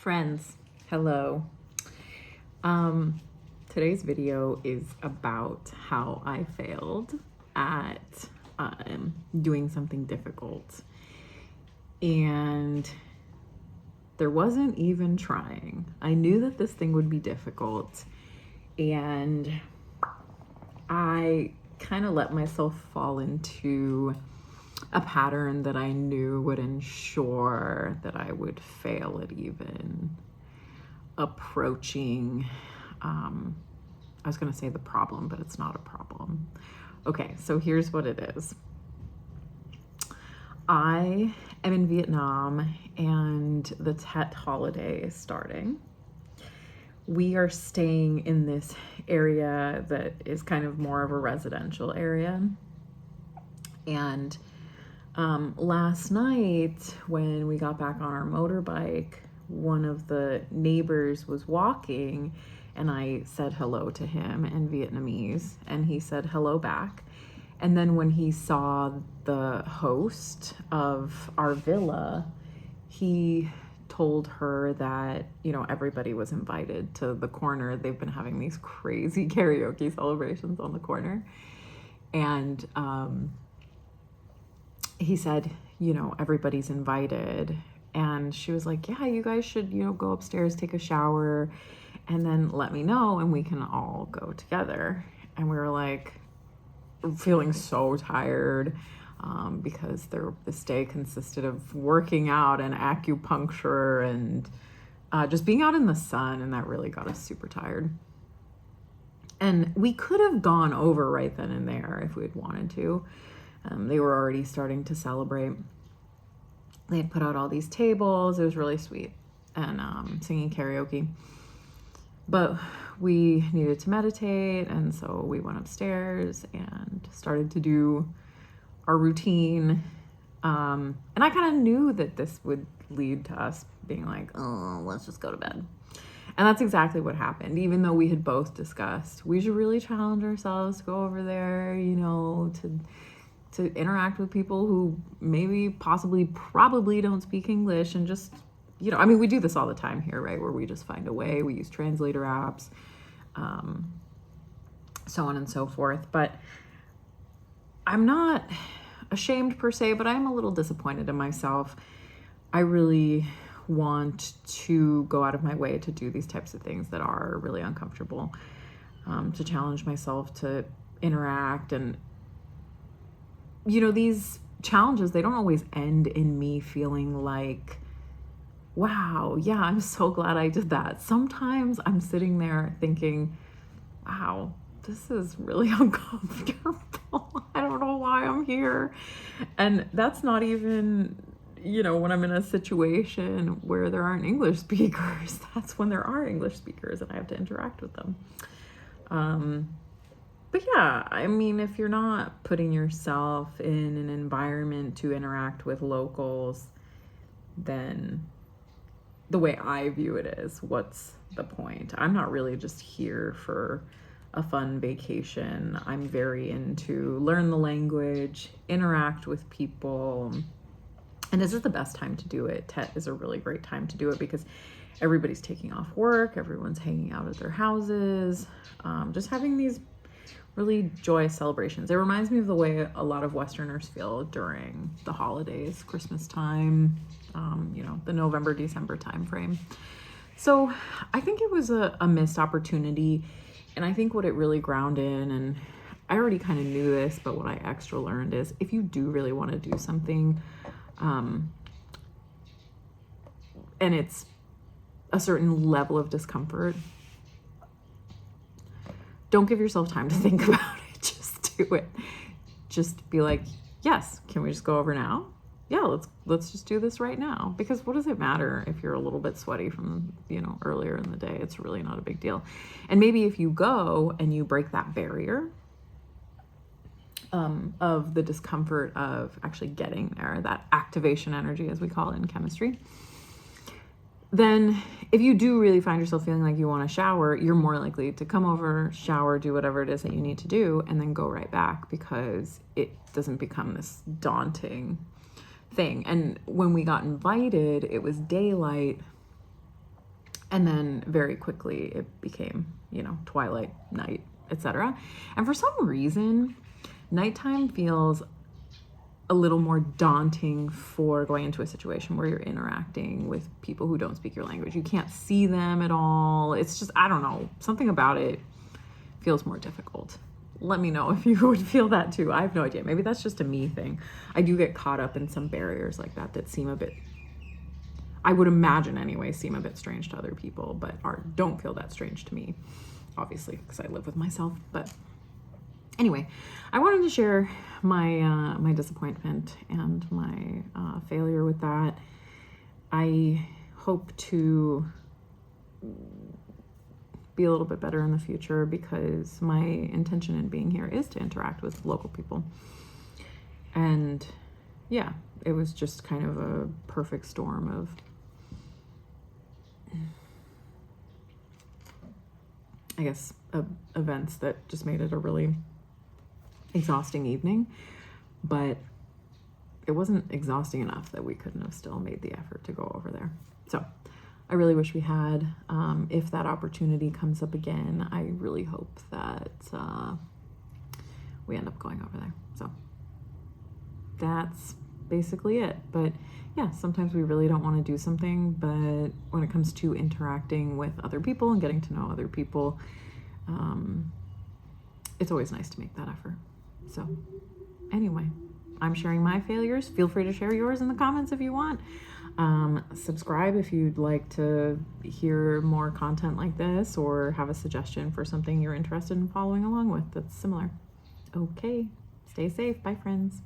Friends, hello. Today's video is about how I failed at doing something difficult. And there wasn't even trying. I knew that this thing would be difficult, and I kind of let myself fall into a pattern that I knew would ensure that I would fail at even approaching, I was going to say the problem, but it's not a problem. Okay, so here's what it is. I am in Vietnam and the Tet holiday is starting. We are staying in this area that is kind of more of a residential area. And last night when we got back on our motorbike, one of the neighbors was walking and I said hello to him in Vietnamese and he said hello back. And then when he saw the host of our villa, he told her that, everybody was invited to the corner. They've been having these crazy karaoke celebrations on the corner. And he said, everybody's invited. And she was like, yeah, you guys should, go upstairs, take a shower, and then let me know and we can all go together. And we were like feeling so tired because this day consisted of working out and acupuncture and just being out in the sun, and that really got us super tired. And we could have gone over right then and there if we had wanted to. They were already starting to celebrate. They had put out all these tables. It was really sweet, and singing karaoke. But we needed to meditate, and so we went upstairs and started to do our routine. And I kind of knew that this would lead to us being like, oh, let's just go to bed. And that's exactly what happened. Even though we had both discussed, we should really challenge ourselves to go over there, to interact with people who maybe, possibly, probably don't speak English, and just, we do this all the time here, right? Where we just find a way. We use translator apps, so on and so forth. But I'm not ashamed per se, but I'm a little disappointed in myself. I really want to go out of my way to do these types of things that are really uncomfortable, to challenge myself to interact. And these challenges, they don't always end in me feeling like, wow, yeah, I'm so glad I did that. Sometimes I'm sitting there thinking, wow, this is really uncomfortable. I don't know why I'm here. And that's not even, when I'm in a situation where there aren't English speakers. That's when there are English speakers and I have to interact with them. But yeah, if you're not putting yourself in an environment to interact with locals, then the way I view it is, what's the point? I'm not really just here for a fun vacation. I'm very into learn the language, interact with people. And this is the best time to do it. Tet is a really great time to do it because everybody's taking off work, everyone's hanging out at their houses, just having these really joyous celebrations. It reminds me of the way a lot of Westerners feel during the holidays, Christmas time, the November, December time frame. So I think it was a missed opportunity. And I think what it really ground in, and I already kind of knew this, but what I extra learned is if you do really want to do something, and it's a certain level of discomfort, don't give yourself time to think about it. Just do it. Just be like, yes, can we just go over now? Yeah, let's just do this right now. Because what does it matter if you're a little bit sweaty from, earlier in the day? It's really not a big deal. And maybe if you go and you break that barrier of the discomfort of actually getting there, that activation energy, as we call it in chemistry, then if you do really find yourself feeling like you want to shower, you're more likely to come over, shower, do whatever it is that you need to do, and then go right back, because it doesn't become this daunting thing. And when we got invited, it was daylight, And then very quickly it became, twilight, night, etc. And for some reason, nighttime feels a little more daunting for going into a situation where you're interacting with people who don't speak your language. You can't see them at all. It's just, I don't know, something about it feels more difficult. Let me know if you would feel that too. I have no idea. Maybe that's just a me thing. I do get caught up in some barriers like that seem a bit, I would imagine anyway, seem a bit strange to other people, but don't feel that strange to me, obviously, because I live with myself. But anyway, I wanted to share my disappointment and my failure with that. I hope to be a little bit better in the future, because my intention in being here is to interact with local people. And yeah, it was just kind of a perfect storm of events that just made it a really exhausting evening. But it wasn't exhausting enough that we couldn't have still made the effort to go over there. So I really wish we had. If that opportunity comes up again, I really hope that we end up going over there. So that's basically it. But yeah, sometimes we really don't want to do something, but when it comes to interacting with other people and getting to know other people, it's always nice to make that effort. So anyway, I'm sharing my failures. Feel free to share yours in the comments if you want. Subscribe if you'd like to hear more content like this, or have a suggestion for something you're interested in following along with that's similar. Okay, stay safe. Bye, friends.